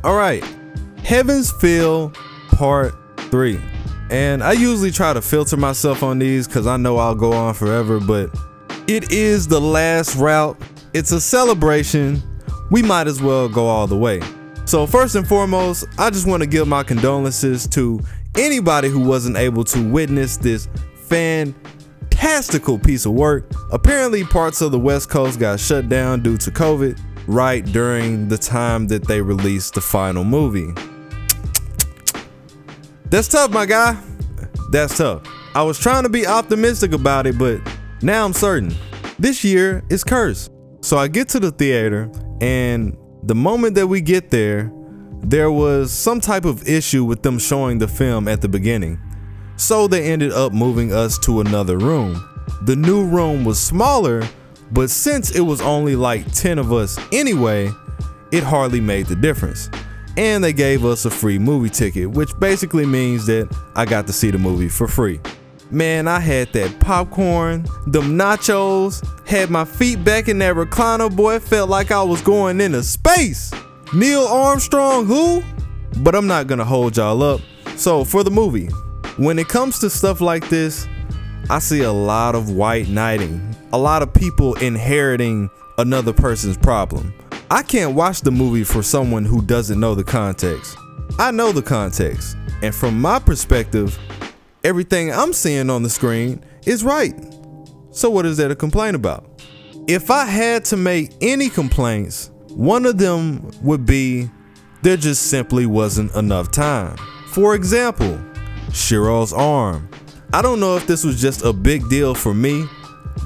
All right, Heaven's Feel Part 3. And I usually try to filter myself on these because I know I'll go on forever, but it is the last route. It's a celebration. We might as well go all the way. So first and foremost, I just want to give my condolences to anybody who wasn't able to witness this fantastical piece of work. Apparently parts of the West Coast got shut down due to COVID right during the time that they released the final movie. That's tough, my guy. That's tough. I was trying to be optimistic about it, but now I'm certain. This year is cursed. So I get to the theater, and the moment that we get there, there was some type of issue with them showing the film at the beginning. So they ended up moving us to another room. The new room was smaller, but since it was only like 10 of us anyway, it hardly made the difference. And they gave us a free movie ticket, which basically means that I got to see the movie for free. Man, I had that popcorn, them nachos, had my feet back in that recliner, boy, it felt like I was going into space. Neil Armstrong, who? But I'm not gonna hold y'all up. So for the movie, when it comes to stuff like this, I see a lot of white knighting, a lot of people inheriting another person's problem. I can't watch the movie for someone who doesn't know the context. I know the context, and from my perspective, everything I'm seeing on the screen is right. So what is there to complain about? If I had to make any complaints, one of them would be there just simply wasn't enough time. For example, Shiro's arm. I don't know if this was just a big deal for me,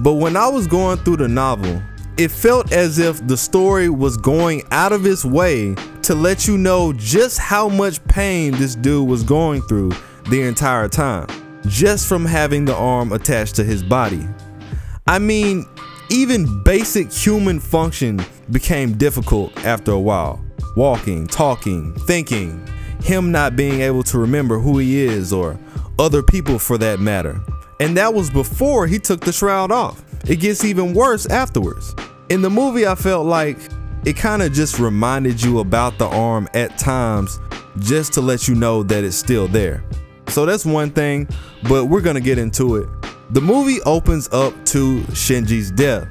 but when I was going through the novel, it felt as if the story was going out of its way to let you know just how much pain this dude was going through the entire time, just from having the arm attached to his body. I mean, even basic human function became difficult after a while. Walking, talking, thinking, him not being able to remember who he is or other people for that matter. And that was before he took the shroud off. It gets even worse afterwards. In the movie, I felt like it kind of just reminded you about the arm at times just to let you know that it's still there. So that's one thing, but we're gonna get into it. The movie opens up to Shinji's death,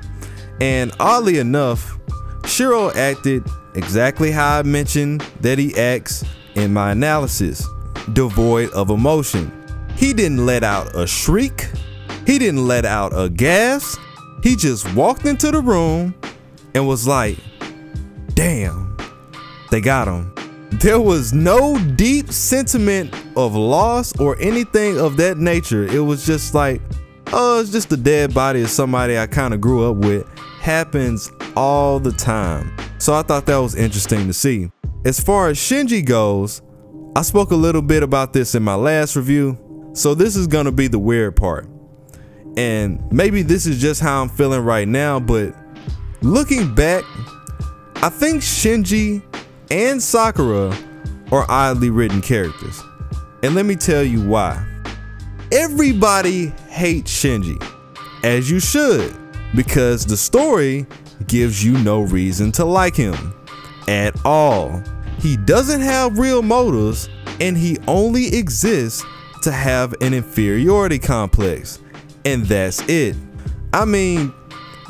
and oddly enough, Shiro acted exactly how I mentioned that he acts in my analysis, devoid of emotion. He didn't let out a shriek, he didn't let out a gasp, he just walked into the room and was like, damn, they got him. There was no deep sentiment of loss or anything of that nature. It was just like, oh, it's just the dead body of somebody I kind of grew up with. Happens all the time. So I thought that was interesting to see. As far as Shinji goes, I spoke a little bit about this in my last review, so this is gonna be the weird part. And maybe this is just how I'm feeling right now, but looking back, I think Shinji and Sakura are oddly written characters. And let me tell you why. Everybody hates Shinji, as you should, because the story gives you no reason to like him at all. He doesn't have real motives, and he only exists to have an inferiority complex, and that's it. I mean,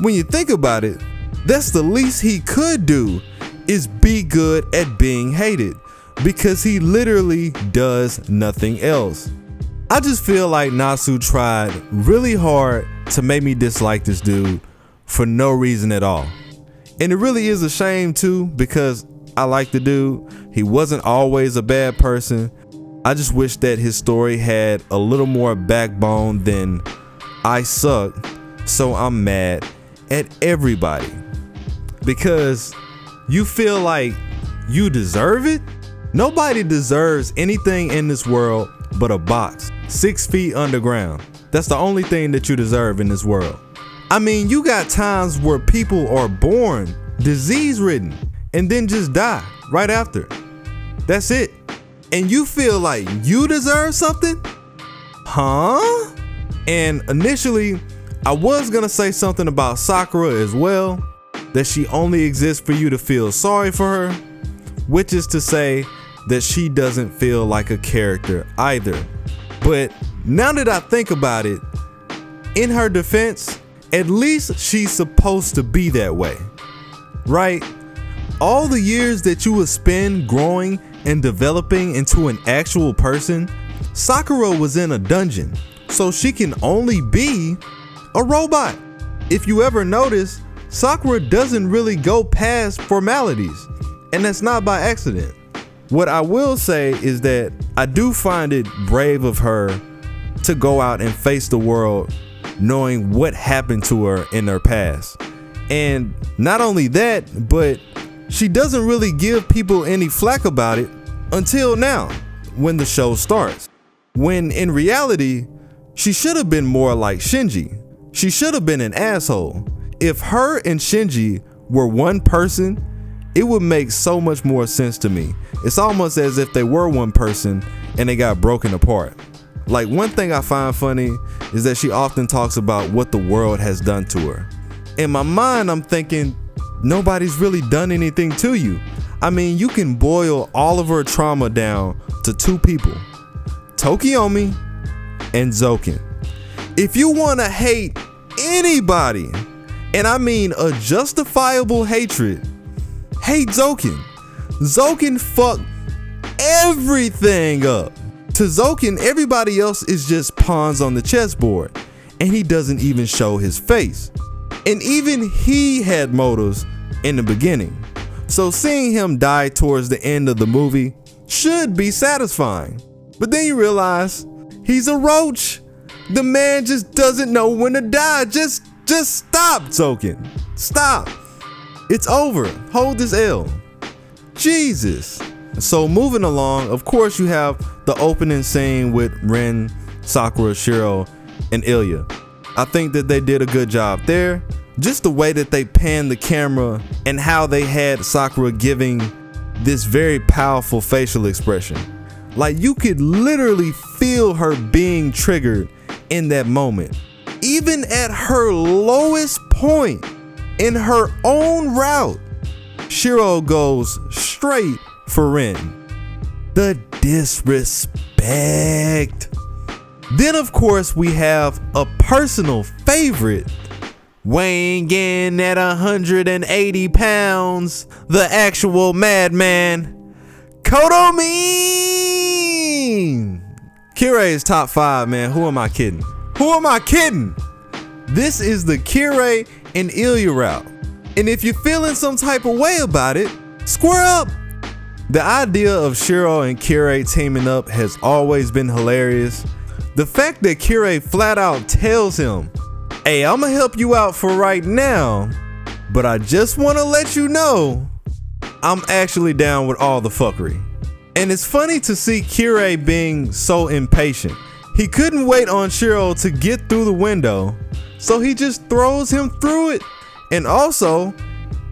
when you think about it, that's the least he could do, is be good at being hated, because he literally does nothing else. I just feel like Nasu tried really hard to make me dislike this dude for no reason at all. And it really is a shame too, because I like the dude. He wasn't always a bad person. I just wish that his story had a little more backbone than I suck, so I'm mad at everybody. Because you feel like you deserve it? Nobody deserves anything in this world but a box 6 feet underground. That's the only thing that you deserve in this world. I mean, you got times where people are born disease-ridden and then just die right after. That's it. And you feel like you deserve something? Huh? And initially, I was gonna say something about Sakura as well, that she only exists for you to feel sorry for her. which is to say that she doesn't feel like a character either. But now that I think about it, in her defense, at least she's supposed to be that way, right? All the years that you would spend growing and developing into an actual person, Sakura was in a dungeon, so she can only be a robot. If you ever notice, Sakura doesn't really go past formalities, and that's not by accident. What I will say is that I do find it brave of her to go out and face the world knowing what happened to her in her past. And not only that, but she doesn't really give people any flack about it until now, when the show starts. When in reality, she should have been more like Shinji. She should have been an asshole. If her and Shinji were one person, it would make so much more sense to me. It's almost as if they were one person and they got broken apart. Like, one thing I find funny is that she often talks about what the world has done to her. In my mind, I'm thinking, nobody's really done anything to you. I mean, you can boil all of her trauma down to two people, Tokiomi and Zoken. If you want to hate anybody, and I mean a justifiable hatred, hate Zoken. Zoken fucked everything up. To Zoken, everybody else is just pawns on the chessboard, and he doesn't even show his face. And even he had motives in the beginning. So seeing him die towards the end of the movie should be satisfying. But then you realize he's a roach. The man just doesn't know when to die. Just stop, Zoken. Stop. It's over. Hold this L. Jesus. So moving along, of course you have the opening scene with Rin, Sakura, Shiro, and Ilya. I think that they did a good job there. Just the way that they panned the camera and how they had Sakura giving this very powerful facial expression. Like, you could literally feel her being triggered in that moment. Even at her lowest point in her own route, Shiro goes straight for Rin. The disrespect. Then of course we have a personal favorite, weighing in at 180 pounds, the actual madman, Kodomi! Kirei is top 5, man. Who am I kidding? Who am I kidding? This is the Kirei and Ilya route. And if you're feeling some type of way about it, square up. The idea of Shiro and Kirei teaming up has always been hilarious. The fact that Kirei flat out tells him, hey, I'm gonna help you out for right now, but I just wanna let you know I'm actually down with all the fuckery. And it's funny to see Kirei being so impatient. He couldn't wait on Shiro to get through the window, so he just throws him through it. And also,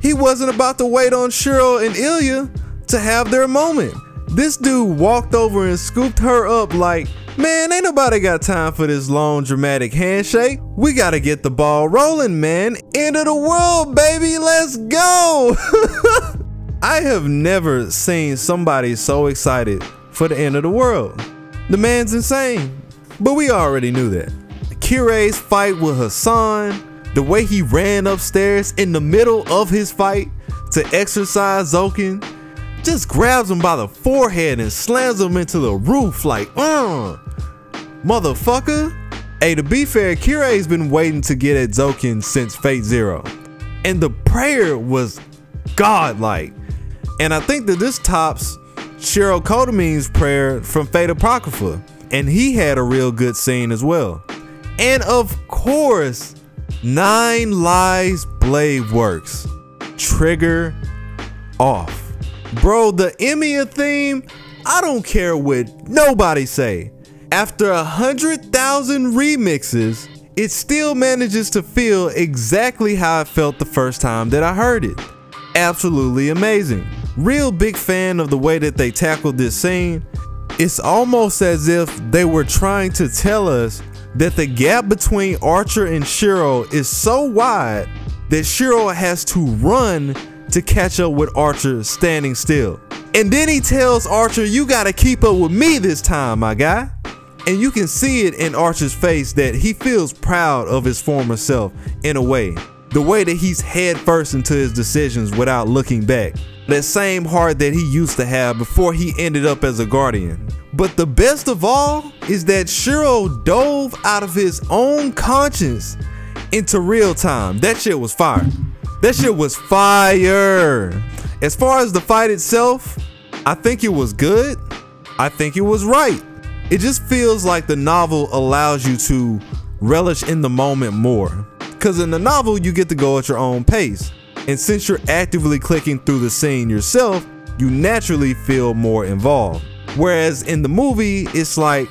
he wasn't about to wait on Shiro and Ilya to have their moment. This dude walked over and scooped her up like, man, ain't nobody got time for this long dramatic handshake. We gotta get the ball rolling, man. End of the world, baby, let's go. I have never seen somebody so excited for the end of the world. The man's insane, but we already knew that. Kirei's fight with Hassan, the way he ran upstairs in the middle of his fight to exercise Zoken, just grabs him by the forehead and slams him into the roof like, motherfucker. Hey, to be fair, Kirei's been waiting to get at Zoken since Fate Zero, and the prayer was godlike. And I think that this tops Shiro Kodomi's prayer from Fate Apocrypha, and he had a real good scene as well. And of course, 9 Lives Blade Works. Trigger off. Bro, the Emiya theme, I don't care what nobody say. After 100,000 remixes, it still manages to feel exactly how I felt the first time that I heard it. Absolutely amazing. Real big fan of the way that they tackled this scene. It's almost as if they were trying to tell us that the gap between Archer and Shiro is so wide that Shiro has to run to catch up with Archer standing still. And then he tells Archer, you gotta keep up with me this time, my guy. And you can see it in Archer's face that he feels proud of his former self in a way. The way that he's head first into his decisions without looking back. That same heart that he used to have before he ended up as a Guardian. But the best of all is that Shiro dove out of his own conscience into real time. That shit was fire. That shit was fire. As far as the fight itself, I think it was good. I think it was right. It just feels like the novel allows you to relish in the moment more. Because in the novel, you get to go at your own pace. And since you're actively clicking through the scene yourself, you naturally feel more involved. Whereas in the movie, it's like,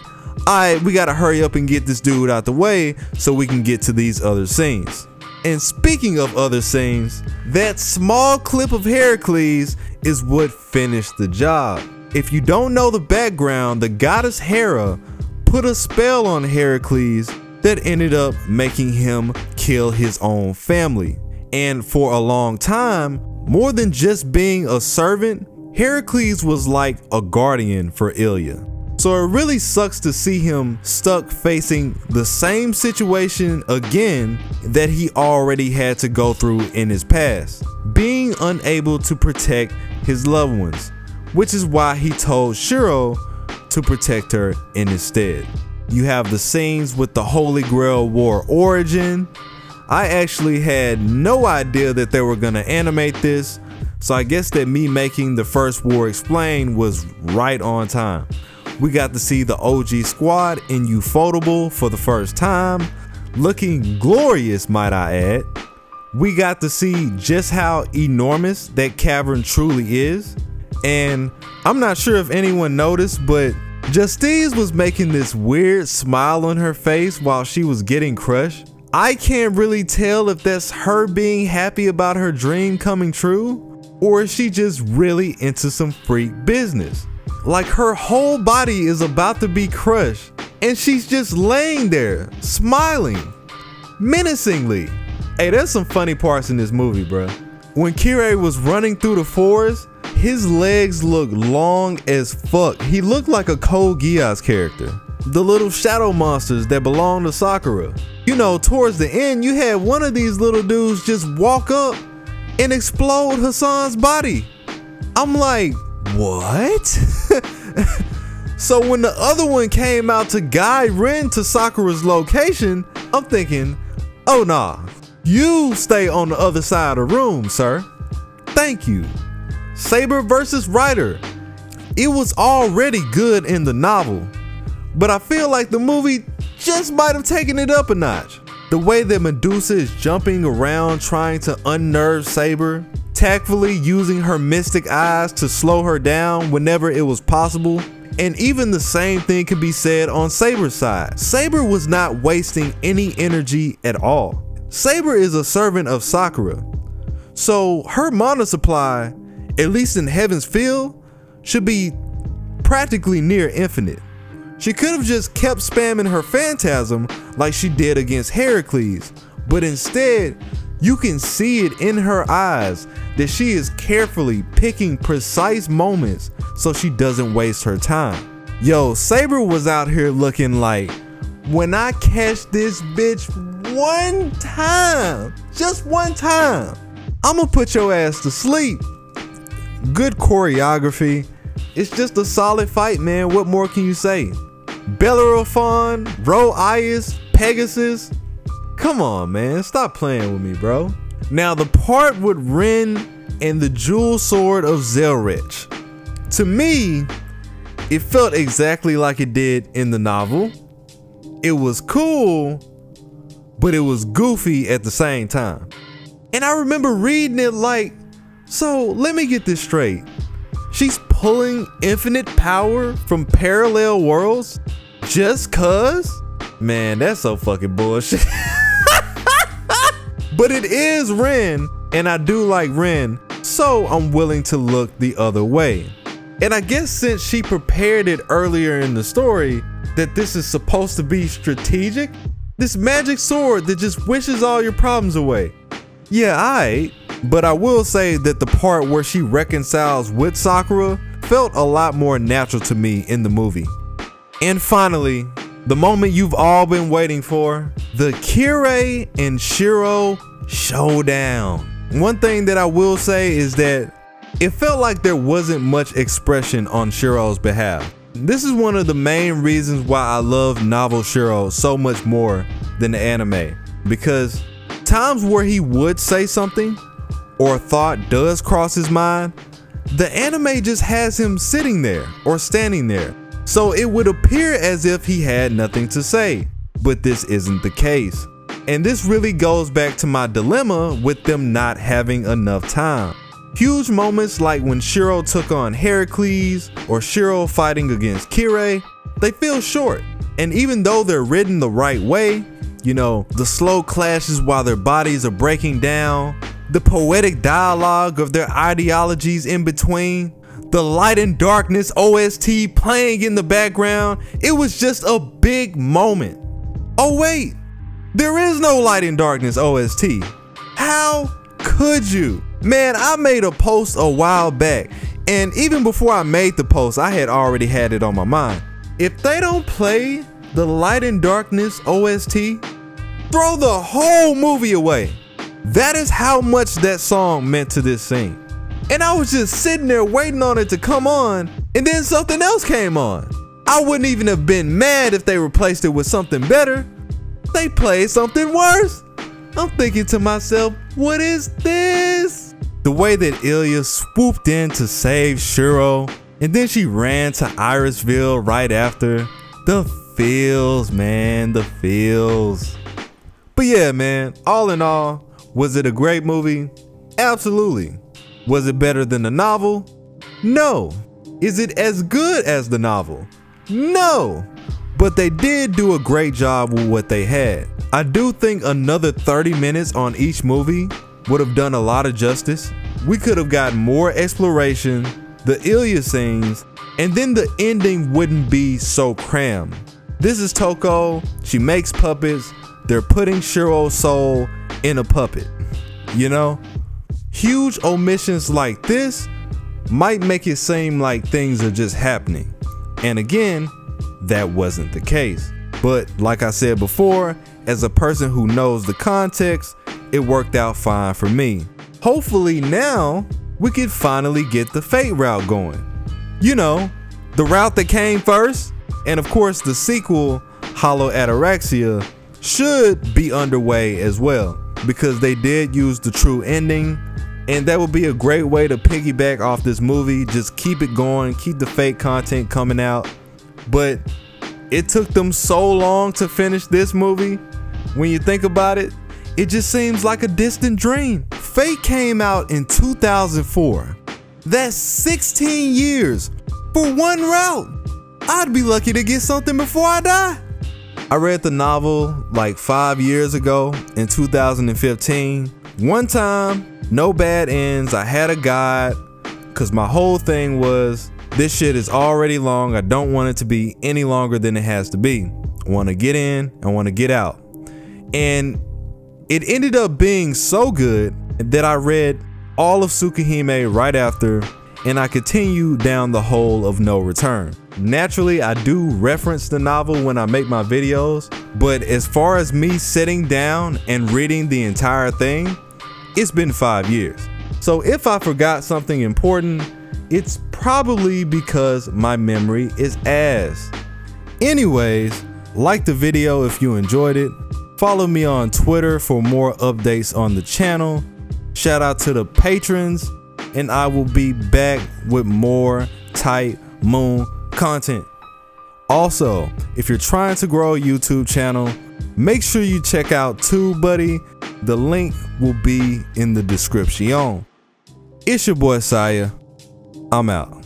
alright, we gotta hurry up and get this dude out the way so we can get to these other scenes. And speaking of other scenes, that small clip of Heracles is what finished the job. If you don't know the background, the goddess Hera put a spell on Heracles that ended up making him kill his own family. And for a long time, more than just being a servant, Heracles was like a guardian for Ilya. So it really sucks to see him stuck facing the same situation again that he already had to go through in his past, being unable to protect his loved ones, which is why he told Shiro to protect her in his stead. You have the scenes with the Holy Grail War origin. I actually had no idea that they were gonna animate this, so I guess that me making the first war explained was right on time. We got to see the OG squad in Ufotable for the first time, looking glorious, might I add. We got to see just how enormous that cavern truly is, and I'm not sure if anyone noticed, but Justice was making this weird smile on her face while she was getting crushed. I can't really tell if that's her being happy about her dream coming true, or is she just really into some freak business. Like her whole body is about to be crushed and she's just laying there smiling menacingly. Hey, there's some funny parts in this movie, bro. When Kirei was running through the forest, his legs looked long as fuck. He looked like a Code Geass character. The little shadow monsters that belong to Sakura. You know, towards the end, you had one of these little dudes just walk up and explode Hassan's body. I'm like, what? So when the other one came out to guide Ren to Sakura's location, I'm thinking, oh nah, you stay on the other side of the room, sir. Thank you. Sabre versus Ryder. It was already good in the novel, but I feel like the movie just might have taken it up a notch. The way that Medusa is jumping around trying to unnerve Sabre, tactfully using her mystic eyes to slow her down whenever it was possible. And even the same thing could be said on Sabre's side. Sabre was not wasting any energy at all. Sabre is a servant of Sakura, so her mana supply, at least in Heaven's Field, should be practically near infinite. She could have just kept spamming her phantasm like she did against Heracles, but instead, you can see it in her eyes that she is carefully picking precise moments so she doesn't waste her time. Yo, Sabre was out here looking like, when I catch this bitch one time, just one time, I'ma put your ass to sleep. Good choreography. It's just a solid fight, man. What more can you say? Bellerophon, Ro-Ias, Pegasus. Come on, man. Stop playing with me, bro. Now, the part with Ren and the jewel sword of Zelrech. To me, it felt exactly like it did in the novel. It was cool, but it was goofy at the same time. And I remember reading it like, so let me get this straight. She's pulling infinite power from parallel worlds just cuz? Man, that's so fucking bullshit. But it is Ren, and I do like Ren, so I'm willing to look the other way. And I guess since she prepared it earlier in the story that this is supposed to be strategic, this magic sword that just wishes all your problems away. Yeah, but I will say that the part where she reconciles with Sakura felt a lot more natural to me in the movie. And finally, the moment you've all been waiting for, the Kirei and Shiro showdown. One thing that I will say is that it felt like there wasn't much expression on Shiro's behalf. This is one of the main reasons why I love novel Shiro so much more than the anime, because times where he would say something or a thought does cross his mind, the anime just has him sitting there or standing there. So it would appear as if he had nothing to say, but this isn't the case. And this really goes back to my dilemma with them not having enough time. Huge moments like when Shiro took on Heracles or Shiro fighting against Kirei, they feel short. And even though they're written the right way, you know, the slow clashes while their bodies are breaking down, the poetic dialogue of their ideologies in between, the light and darkness OST playing in the background, it was just a big moment. Oh wait, there is no light and darkness OST. How could you? Man, I made a post a while back, and even before I made the post, I had already had it on my mind. If they don't play the light and darkness OST, throw the whole movie away. That is how much that song meant to this scene. And I was just sitting there waiting on it to come on, and then something else came on. I wouldn't even have been mad if they replaced it with something better. They played something worse. I'm thinking to myself, what is this? The way that Ilya swooped in to save Shiro, and then she ran to Irisville right after. The feels, man, the feels. But yeah, man, all in all, was it a great movie? Absolutely. Was it better than the novel? No. Is it as good as the novel? No. But they did do a great job with what they had. I do think another 30 minutes on each movie would have done a lot of justice. We could have gotten more exploration, the Ilya scenes, and then the ending wouldn't be so crammed. This is Toko, she makes puppets, they're putting Shiro's soul in a puppet, you know? Huge omissions like this might make it seem like things are just happening. And again, that wasn't the case. But like I said before, as a person who knows the context, it worked out fine for me. Hopefully now we could finally get the Fate route going. You know, the route that came first, and of course the sequel, Hollow Ataraxia, should be underway as well, because they did use the true ending, and that would be a great way to piggyback off this movie. Just keep it going, keep the Fate content coming out. But it took them so long to finish this movie. When you think about it, it just seems like a distant dream. Fate came out in 2004. That's 16 years for one route. I'd be lucky to get something before I die. I read the novel like 5 years ago in 2015. One time, no bad ends. I had a guide because my whole thing was, this shit is already long. I don't want it to be any longer than it has to be. I want to get in, I want to get out. And it ended up being so good that I read all of Tsukihime right after, and I continued down the hole of no return. Naturally, I do reference the novel when I make my videos, but as far as me sitting down and reading the entire thing, it's been 5 years. So if I forgot something important, it's probably because my memory is ass. Anyways, like the video if you enjoyed it. Follow me on Twitter for more updates on the channel. Shout out to the patrons, and I will be back with more Tight Moon content. Also, if you're trying to grow a YouTube channel, make sure you check out TubeBuddy. The link will be in the description. It's your boy Tsiah. I'm out.